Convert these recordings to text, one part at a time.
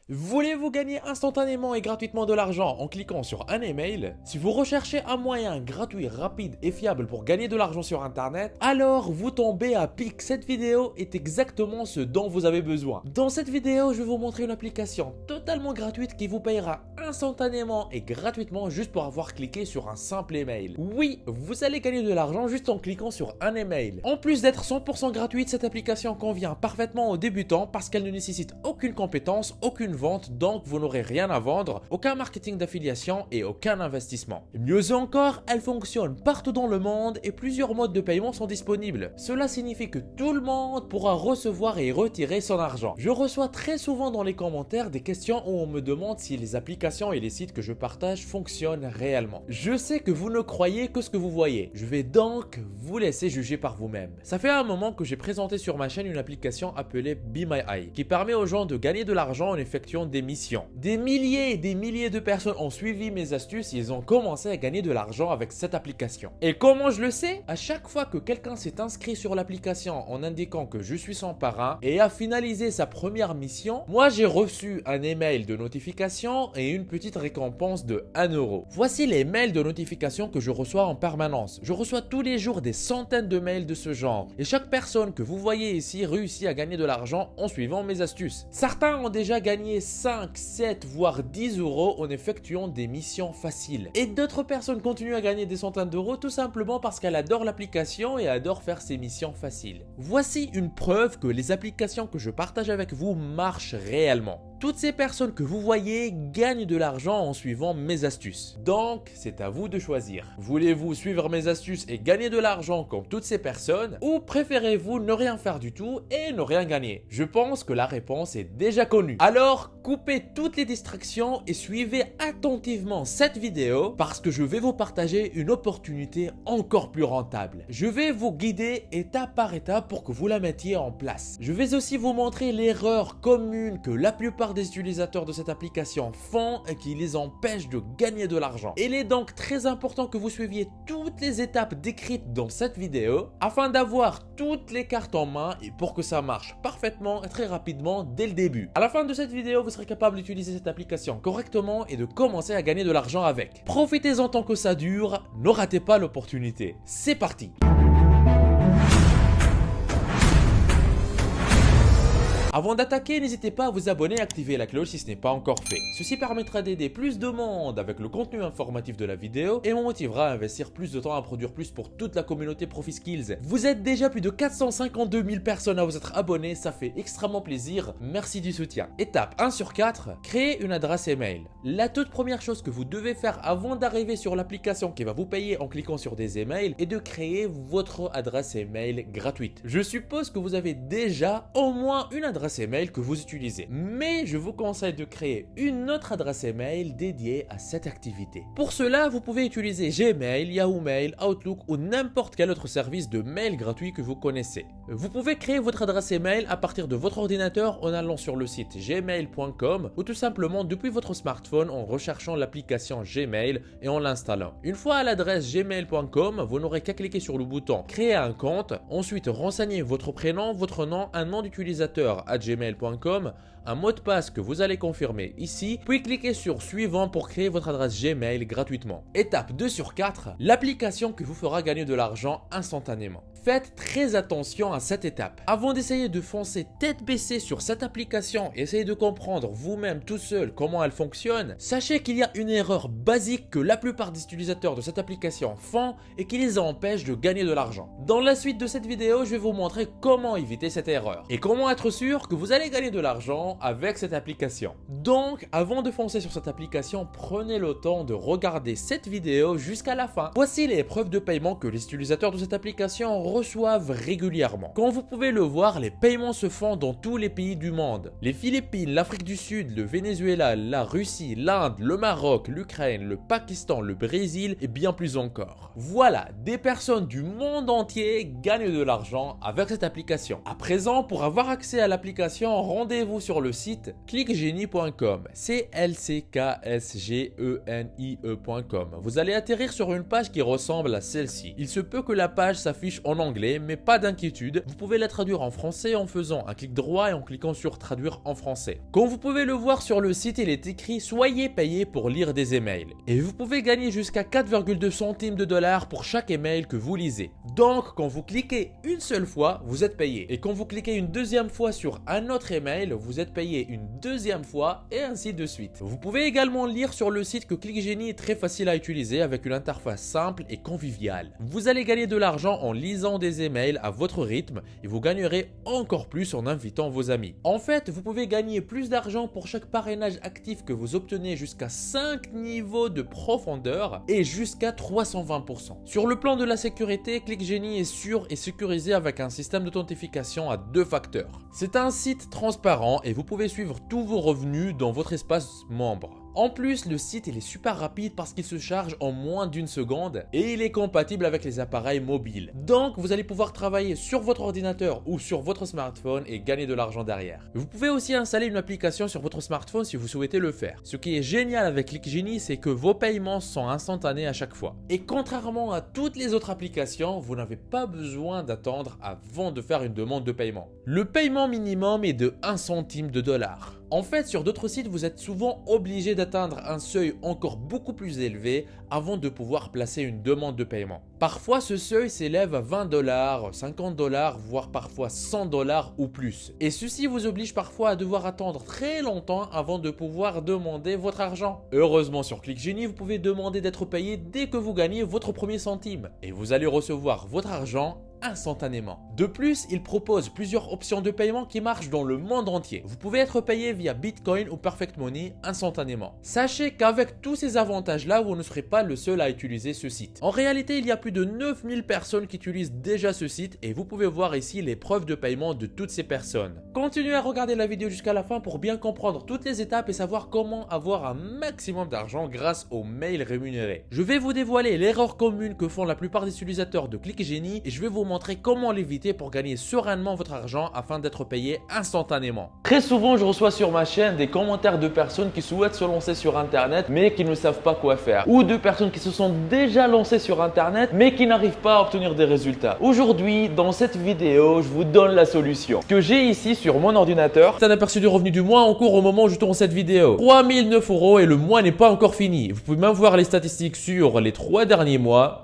Voulez-vous gagner instantanément et gratuitement de l'argent en cliquant sur un email? Si vous recherchez un moyen gratuit, rapide et fiable pour gagner de l'argent sur internet, alors vous tombez à pic. Cette vidéo est exactement ce dont vous avez besoin. Dans cette vidéo, je vais vous montrer une application totalement gratuite qui vous payera instantanément et gratuitement juste pour avoir cliqué sur un simple email. Oui, vous allez gagner de l'argent juste en cliquant sur un email. En plus d'être 100% gratuite, cette application convient parfaitement aux débutants parce qu'elle ne nécessite aucune compétence, aucune vente, donc vous n'aurez rien à vendre, aucun marketing d'affiliation et aucun investissement. Mieux encore, elle fonctionne partout dans le monde et plusieurs modes de paiement sont disponibles. Cela signifie que tout le monde pourra recevoir et retirer son argent. Je reçois très souvent dans les commentaires des questions où on me demande si les applications et les sites que je partage fonctionnent réellement. Je sais que vous ne croyez que ce que vous voyez. Je vais donc vous laisser juger par vous-même. Ça fait un moment que j'ai présenté sur ma chaîne une application appelée Be My Eye qui permet aux gens de gagner de l'argent en effectuant des missions. Des milliers et des milliers de personnes ont suivi mes astuces et ils ont commencé à gagner de l'argent avec cette application. Et comment je le sais? À chaque fois que quelqu'un s'est inscrit sur l'application en indiquant que je suis son parrain et a finalisé sa première mission, moi j'ai reçu un email de notification et une petite récompense de 1 euro. Voici les mails de notification que je reçois en permanence. Je reçois tous les jours des centaines de mails de ce genre. Et chaque personne que vous voyez ici réussit à gagner de l'argent en suivant mes astuces. Certains ont déjà gagné 5, 7 voire 10 euros en effectuant des missions faciles. Et d'autres personnes continuent à gagner des centaines d'euros tout simplement parce qu'elles adorent l'application et adorent faire ces missions faciles. Voici une preuve que les applications que je partage avec vous marchent réellement. Toutes ces personnes que vous voyez gagnent de l'argent en suivant mes astuces. Donc, c'est à vous de choisir. Voulez-vous suivre mes astuces et gagner de l'argent comme toutes ces personnes ou préférez-vous ne rien faire du tout et ne rien gagner? Je pense que la réponse est déjà connue. Alors, coupez toutes les distractions et suivez attentivement cette vidéo parce que je vais vous partager une opportunité encore plus rentable. Je vais vous guider étape par étape pour que vous la mettiez en place. Je vais aussi vous montrer l'erreur commune que la plupart des utilisateurs de cette application font et qui les empêche de gagner de l'argent. Il est donc très important que vous suiviez toutes les étapes décrites dans cette vidéo afin d'avoir toutes les cartes en main et pour que ça marche parfaitement et très rapidement dès le début. À la fin de cette vidéo, vous serez capable d'utiliser cette application correctement et de commencer à gagner de l'argent avec. Profitez-en tant que ça dure, ne ratez pas l'opportunité. C'est parti! Avant d'attaquer, n'hésitez pas à vous abonner et activer la cloche si ce n'est pas encore fait. Ceci permettra d'aider plus de monde avec le contenu informatif de la vidéo et me motivera à investir plus de temps à produire plus pour toute la communauté ProfiSkills. Vous êtes déjà plus de 452 000 personnes à vous être abonnés, ça fait extrêmement plaisir, merci du soutien. Étape 1 sur 4, créer une adresse email. La toute première chose que vous devez faire avant d'arriver sur l'application qui va vous payer en cliquant sur des emails est de créer votre adresse email gratuite. Je suppose que vous avez déjà au moins une adresse email que vous utilisez. Mais je vous conseille de créer une autre adresse email dédiée à cette activité. Pour cela, vous pouvez utiliser Gmail, Yahoo Mail, Outlook ou n'importe quel autre service de mail gratuit que vous connaissez. Vous pouvez créer votre adresse email à partir de votre ordinateur en allant sur le site gmail.com ou tout simplement depuis votre smartphone en recherchant l'application Gmail et en l'installant. Une fois à l'adresse gmail.com, vous n'aurez qu'à cliquer sur le bouton créer un compte, ensuite renseignez votre prénom, votre nom, un nom d'utilisateur gmail.com, un mot de passe que vous allez confirmer ici, puis cliquez sur suivant pour créer votre adresse Gmail gratuitement. Étape 2 sur 4, l'application qui vous fera gagner de l'argent instantanément. Faites très attention à cette étape. Avant d'essayer de foncer tête baissée sur cette application et essayer de comprendre vous-même tout seul comment elle fonctionne, sachez qu'il y a une erreur basique que la plupart des utilisateurs de cette application font et qui les empêche de gagner de l'argent. Dans la suite de cette vidéo, je vais vous montrer comment éviter cette erreur et comment être sûr que vous allez gagner de l'argent avec cette application. Donc, avant de foncer sur cette application, prenez le temps de regarder cette vidéo jusqu'à la fin. Voici les preuves de paiement que les utilisateurs de cette application reçoivent régulièrement. Comme vous pouvez le voir, les paiements se font dans tous les pays du monde. Les Philippines, l'Afrique du Sud, le Venezuela, la Russie, l'Inde, le Maroc, l'Ukraine, le Pakistan, le Brésil et bien plus encore. Voilà, des personnes du monde entier gagnent de l'argent avec cette application. À présent, pour avoir accès à l'application, rendez-vous sur le site clickgenie.com. CLCKSGENIE.com. Vous allez atterrir sur une page qui ressemble à celle-ci. Il se peut que la page s'affiche en anglais, mais pas d'inquiétude, vous pouvez la traduire en français en faisant un clic droit et en cliquant sur traduire en français. Comme vous pouvez le voir sur le site, il est écrit soyez payé pour lire des emails. Et vous pouvez gagner jusqu'à 4,2 centimes de dollars pour chaque email que vous lisez. Donc quand vous cliquez une seule fois, vous êtes payé. Et quand vous cliquez une deuxième fois sur un autre email, vous êtes payé une deuxième fois et ainsi de suite. Vous pouvez également lire sur le site que ClickGenie est très facile à utiliser avec une interface simple et conviviale. Vous allez gagner de l'argent en lisant des emails à votre rythme et vous gagnerez encore plus en invitant vos amis. En fait, vous pouvez gagner plus d'argent pour chaque parrainage actif que vous obtenez jusqu'à 5 niveaux de profondeur et jusqu'à 320%. Sur le plan de la sécurité, ClickGenie est sûr et sécurisé avec un système d'authentification à 2 facteurs. C'est un site transparent et vous pouvez suivre tous vos revenus dans votre espace membre. En plus, le site il est super rapide parce qu'il se charge en moins d'une seconde et il est compatible avec les appareils mobiles. Donc, vous allez pouvoir travailler sur votre ordinateur ou sur votre smartphone et gagner de l'argent derrière. Vous pouvez aussi installer une application sur votre smartphone si vous souhaitez le faire. Ce qui est génial avec ClickGenie, c'est que vos paiements sont instantanés à chaque fois. Et contrairement à toutes les autres applications, vous n'avez pas besoin d'attendre avant de faire une demande de paiement. Le paiement minimum est de 1 centime de dollar. En fait, sur d'autres sites, vous êtes souvent obligé d'atteindre un seuil encore beaucoup plus élevé avant de pouvoir placer une demande de paiement. Parfois, ce seuil s'élève à 20 $, 50 $, voire parfois 100 $ ou plus. Et ceci vous oblige parfois à devoir attendre très longtemps avant de pouvoir demander votre argent. Heureusement, sur ClickGenie, vous pouvez demander d'être payé dès que vous gagnez votre premier centime. Et vous allez recevoir votre argent instantanément. De plus, il propose plusieurs options de paiement qui marchent dans le monde entier. Vous pouvez être payé via Bitcoin ou Perfect Money instantanément. Sachez qu'avec tous ces avantages-là, vous ne serez pas le seul à utiliser ce site. En réalité, il y a plus de 9000 personnes qui utilisent déjà ce site et vous pouvez voir ici les preuves de paiement de toutes ces personnes. Continuez à regarder la vidéo jusqu'à la fin pour bien comprendre toutes les étapes et savoir comment avoir un maximum d'argent grâce aux mails rémunérés. Je vais vous dévoiler l'erreur commune que font la plupart des utilisateurs de ClickGenie et je vais vous montrer comment l'éviter pour gagner sereinement votre argent afin d'être payé instantanément. Très souvent, je reçois sur ma chaîne des commentaires de personnes qui souhaitent se lancer sur internet mais qui ne savent pas quoi faire, ou de personnes qui se sont déjà lancées sur internet mais qui n'arrivent pas à obtenir des résultats. Aujourd'hui, dans cette vidéo, je vous donne la solution. Ce que j'ai ici sur mon ordinateur, c'est un aperçu du revenu du mois en cours au moment où je tourne cette vidéo. 3009 € et le mois n'est pas encore fini. Vous pouvez même voir les statistiques sur les 3 derniers mois.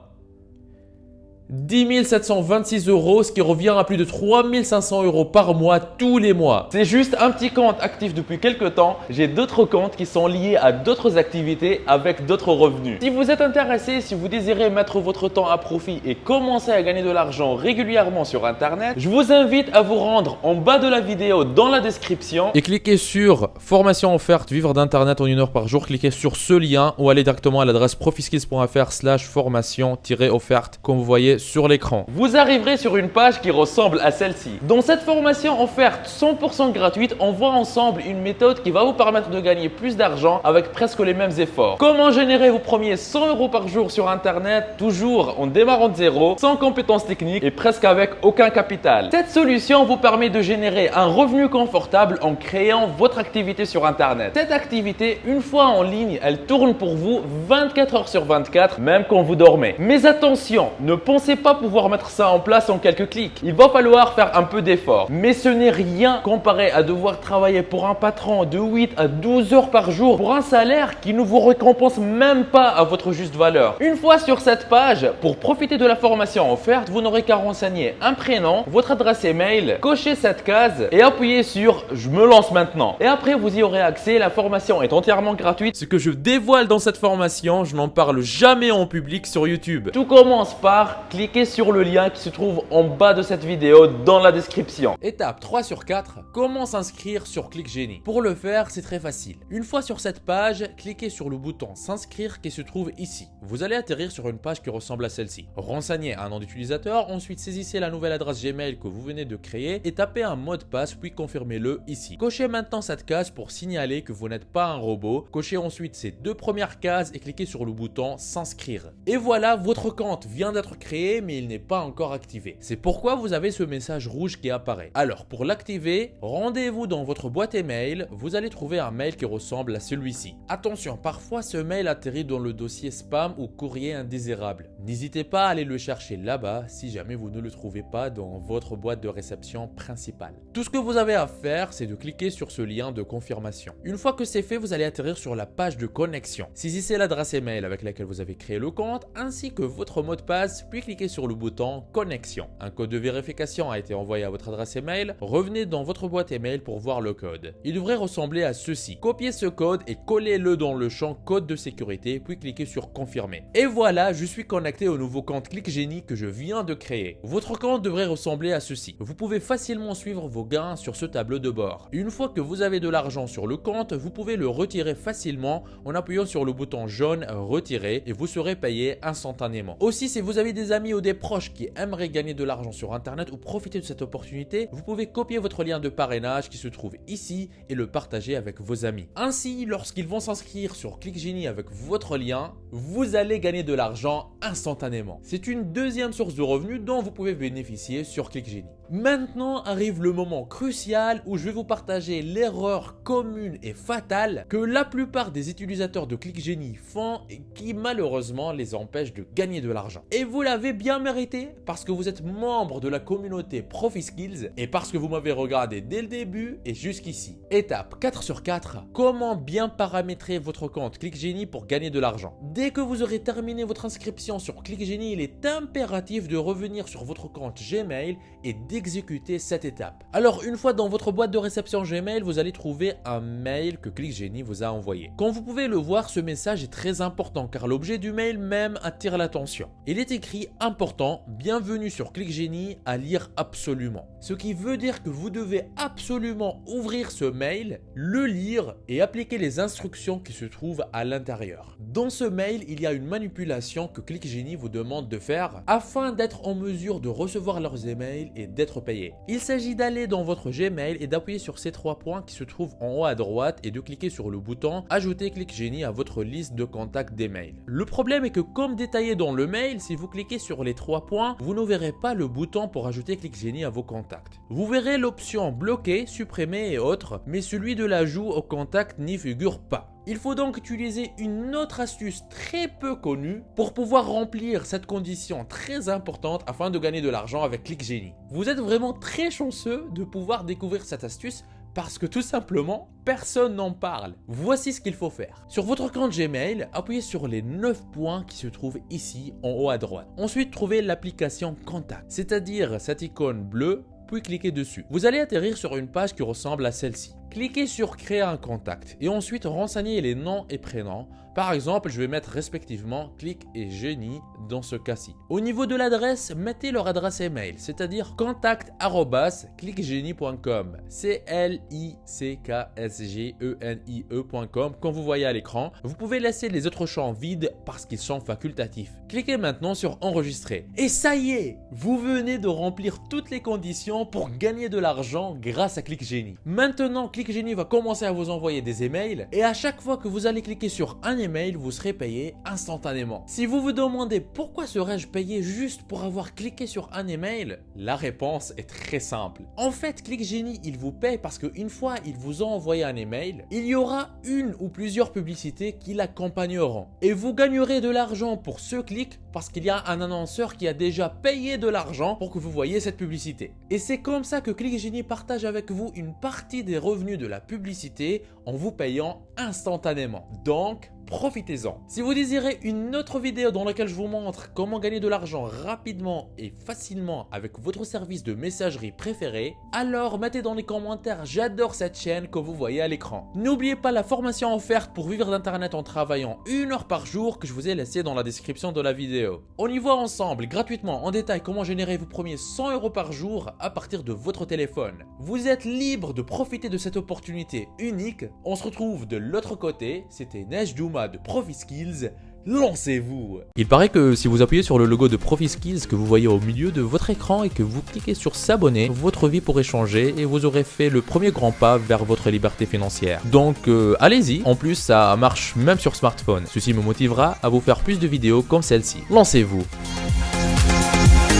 10 726 €, ce qui revient à plus de 3 500 € par mois tous les mois. C'est juste un petit compte actif depuis quelques temps. J'ai d'autres comptes qui sont liés à d'autres activités avec d'autres revenus. Si vous êtes intéressé, si vous désirez mettre votre temps à profit et commencer à gagner de l'argent régulièrement sur internet, je vous invite à vous rendre en bas de la vidéo dans la description et cliquez sur formation offerte vivre d'internet en 1 heure par jour. Cliquez sur ce lien ou allez directement à l'adresse profiskills.fr/formation-offerte comme vous voyez sur l'écran. Vous arriverez sur une page qui ressemble à celle-ci. Dans cette formation offerte 100% gratuite, on voit ensemble une méthode qui va vous permettre de gagner plus d'argent avec presque les mêmes efforts. Comment générer vos premiers 100 € par jour sur internet, toujours en démarrant de zéro, sans compétences techniques et presque avec aucun capital. Cette solution vous permet de générer un revenu confortable en créant votre activité sur internet. Cette activité, une fois en ligne, elle tourne pour vous 24 heures sur 24, même quand vous dormez. Mais attention, ne pensez pas pouvoir mettre ça en place en quelques clics. Il va falloir faire un peu d'effort. Mais ce n'est rien comparé à devoir travailler pour un patron de 8 à 12 heures par jour pour un salaire qui ne vous récompense même pas à votre juste valeur. Une fois sur cette page, pour profiter de la formation offerte, vous n'aurez qu'à renseigner un prénom, votre adresse email, cocher cette case et appuyer sur « Je me lance maintenant ». Et après, vous y aurez accès. La formation est entièrement gratuite. Ce que je dévoile dans cette formation, je n'en parle jamais en public sur YouTube. Tout commence par cliquer sur le lien qui se trouve en bas de cette vidéo dans la description. Étape 3 sur 4, comment s'inscrire sur ClickGenie. Pour le faire, c'est très facile. Une fois sur cette page, cliquez sur le bouton s'inscrire qui se trouve ici. Vous allez atterrir sur une page qui ressemble à celle-ci. Renseignez un nom d'utilisateur, ensuite saisissez la nouvelle adresse Gmail que vous venez de créer et tapez un mot de passe puis confirmez-le ici. Cochez maintenant cette case pour signaler que vous n'êtes pas un robot. Cochez ensuite ces 2 premières cases et cliquez sur le bouton s'inscrire. Et voilà, votre compte vient d'être créé créé mais il n'est pas encore activé. C'est pourquoi vous avez ce message rouge qui apparaît. Alors pour l'activer, rendez-vous dans votre boîte email, vous allez trouver un mail qui ressemble à celui-ci. Attention, parfois ce mail atterrit dans le dossier spam ou courrier indésirable. N'hésitez pas à aller le chercher là-bas si jamais vous ne le trouvez pas dans votre boîte de réception principale. Tout ce que vous avez à faire, c'est de cliquer sur ce lien de confirmation. Une fois que c'est fait, vous allez atterrir sur la page de connexion. Saisissez l'adresse email avec laquelle vous avez créé le compte ainsi que votre mot de passe, puis cliquez sur le bouton connexion. Un code de vérification a été envoyé à votre adresse email. Revenez dans votre boîte email pour voir le code. Il devrait ressembler à ceci. Copiez ce code et collez-le dans le champ code de sécurité, puis cliquez sur confirmer. Et voilà, je suis connecté au nouveau compte ClickGenie que je viens de créer. Votre compte devrait ressembler à ceci. Vous pouvez facilement suivre vos gains sur ce tableau de bord. Une fois que vous avez de l'argent sur le compte, vous pouvez le retirer facilement en appuyant sur le bouton jaune retirer et vous serez payé instantanément. Aussi, si vous avez des amis ou des proches qui aimeraient gagner de l'argent sur internet ou profiter de cette opportunité, vous pouvez copier votre lien de parrainage qui se trouve ici et le partager avec vos amis. Ainsi, lorsqu'ils vont s'inscrire sur ClickGenie avec votre lien, vous allez gagner de l'argent instantanément. C'est une deuxième source de revenus dont vous pouvez bénéficier sur ClickGenie. Maintenant arrive le moment crucial où je vais vous partager l'erreur commune et fatale que la plupart des utilisateurs de ClickGenie font et qui malheureusement les empêche de gagner de l'argent. Et vous l'avez bien mérité parce que vous êtes membre de la communauté ProfiSkills et parce que vous m'avez regardé dès le début et jusqu'ici. Étape 4 sur 4, comment bien paramétrer votre compte ClickGenie pour gagner de l'argent. Dès que vous aurez terminé votre inscription sur ClickGenie, il est impératif de revenir sur votre compte Gmail et d'exécuter cette étape. Alors une fois dans votre boîte de réception Gmail, vous allez trouver un mail que ClickGenie vous a envoyé. Comme vous pouvez le voir, ce message est très important car l'objet du mail même attire l'attention. Il est écrit important, bienvenue sur ClickGenie, à lire absolument. Ce qui veut dire que vous devez absolument ouvrir ce mail, le lire et appliquer les instructions qui se trouvent à l'intérieur. Dans ce mail, il y a une manipulation que ClickGenie vous demande de faire afin d'être en mesure de recevoir leurs emails et d'être payé. Il s'agit d'aller dans votre Gmail et d'appuyer sur ces 3 points qui se trouvent en haut à droite et de cliquer sur le bouton ajouter ClickGenie à votre liste de contacts d'email. Le problème est que comme détaillé dans le mail, si vous cliquez sur les 3 points, vous ne verrez pas le bouton pour ajouter ClickGenie à vos contacts. Vous verrez l'option bloquer, supprimer et autres, mais celui de l'ajout au contact n'y figure pas. Il faut donc utiliser une autre astuce très peu connue pour pouvoir remplir cette condition très importante afin de gagner de l'argent avec ClickGenie. Vous êtes vraiment très chanceux de pouvoir découvrir cette astuce parce que tout simplement, personne n'en parle. Voici ce qu'il faut faire. Sur votre compte Gmail, appuyez sur les 9 points qui se trouvent ici en haut à droite. Ensuite, trouvez l'application Contact, c'est-à-dire cette icône bleue, puis cliquez dessus. Vous allez atterrir sur une page qui ressemble à celle-ci. Cliquez sur créer un contact et ensuite renseignez les noms et prénoms. Par exemple, je vais mettre respectivement Click et Génie dans ce cas-ci. Au niveau de l'adresse, mettez leur adresse email, c'est-à-dire contact@clickgenie.com, CLICKSGENIE.com comme vous voyez à l'écran. Vous pouvez laisser les autres champs vides parce qu'ils sont facultatifs. Cliquez maintenant sur enregistrer. Et ça y est, vous venez de remplir toutes les conditions pour gagner de l'argent grâce à ClickGenie. Maintenant, ClickGenie va commencer à vous envoyer des emails et à chaque fois que vous allez cliquer sur un email, vous serez payé instantanément. Si vous vous demandez pourquoi serais-je payé juste pour avoir cliqué sur un email, la réponse est très simple. En fait, ClickGenie, il vous paye parce qu'une fois ils vous ont envoyé un email, il y aura une ou plusieurs publicités qui l'accompagneront. Et vous gagnerez de l'argent pour ce clic parce qu'il y a un annonceur qui a déjà payé de l'argent pour que vous voyez cette publicité. Et c'est comme ça que ClickGenie partage avec vous une partie des revenus de la publicité en vous payant instantanément. Donc, profitez-en. Si vous désirez une autre vidéo dans laquelle je vous montre comment gagner de l'argent rapidement et facilement avec votre service de messagerie préféré, alors mettez dans les commentaires « J'adore cette chaîne » que vous voyez à l'écran. N'oubliez pas la formation offerte pour vivre d'internet en travaillant 1 heure par jour que je vous ai laissée dans la description de la vidéo. On y voit ensemble gratuitement en détail comment générer vos premiers 100 € par jour à partir de votre téléphone. Vous êtes libre de profiter de cette opportunité unique. On se retrouve de l'autre côté. C'était Nejdouma de ProfiSkills. Lancez-vous! Il paraît que si vous appuyez sur le logo de ProfiSkills que vous voyez au milieu de votre écran et que vous cliquez sur s'abonner, votre vie pourrait changer et vous aurez fait le premier grand pas vers votre liberté financière. Donc allez-y, en plus ça marche même sur smartphone. Ceci me motivera à vous faire plus de vidéos comme celle-ci. Lancez-vous!